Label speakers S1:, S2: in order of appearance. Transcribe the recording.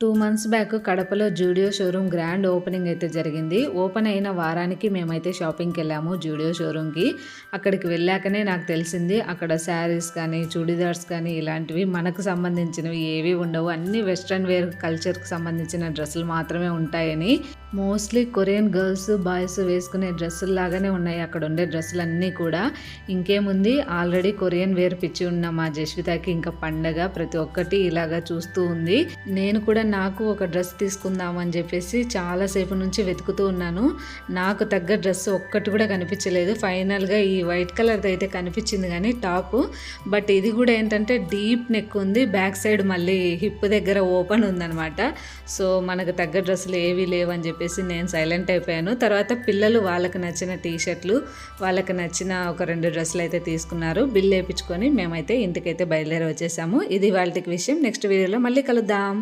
S1: 2 months back కడపలో Zudio showroom grand opening అయితే జరిగింది. ఓపెన్ అయిన వారానికి మేమైతే షాపింగ్కి వెళ్ళాము జూడియో షోరూమ్కి. అక్కడికి వెళ్ళాకనే నాకు తెలిసింది అక్కడ శారీస్ కానీ చూడీదార్స్ కానీ ఇలాంటివి మనకు సంబంధించినవి ఏవి ఉండవు. అన్ని వెస్ట్రన్ వేర్ కల్చర్కి సంబంధించిన డ్రెస్సులు మాత్రమే ఉంటాయని. మోస్ట్లీ కొరియన్ గర్ల్స్ బాయ్స్ వేసుకునే డ్రెస్సులు లాగానే ఉన్నాయి అక్కడ ఉండే డ్రెస్సులు అన్నీ కూడా. ఇంకేముంది, ఆల్రెడీ కొరియన్ వేర్ పిచ్చి ఉన్న మా జస్వితకి ఇంకా పండగ ప్రతి ఒక్కటి ఇలాగా చూస్తూ ఉంది. నేను కూడా నాకు ఒక డ్రెస్ తీసుకుందామని చెప్పేసి చాలాసేపు నుంచి వెతుకుతూ ఉన్నాను. నాకు తగ్గ డ్రెస్ ఒక్కటి కూడా కనిపించలేదు. ఫైనల్గా ఈ వైట్ కలర్ది అయితే కనిపించింది కానీ టాప్, బట్ ఇది కూడా ఏంటంటే డీప్ నెక్ ఉంది, బ్యాక్ సైడ్ మళ్ళీ హిప్ దగ్గర ఓపెన్ ఉందనమాట. సో మనకు తగ్గ డ్రెస్సులు ఏవి లేవని చెప్పేసి నేను సైలెంట్ అయిపోయాను. తర్వాత పిల్లలు వాళ్ళకి నచ్చిన టీషర్ట్లు, వాళ్ళకి నచ్చిన ఒక 2 డ్రెస్సులు అయితే తీసుకున్నారు. బిల్ వేయించుకొని మేమైతే ఇంటికైతే బయలుదేరి వచ్చేసాము. ఇది వాళ్ళకి విషయం. నెక్స్ట్ వీడియోలో మళ్ళీ కలుద్దాం.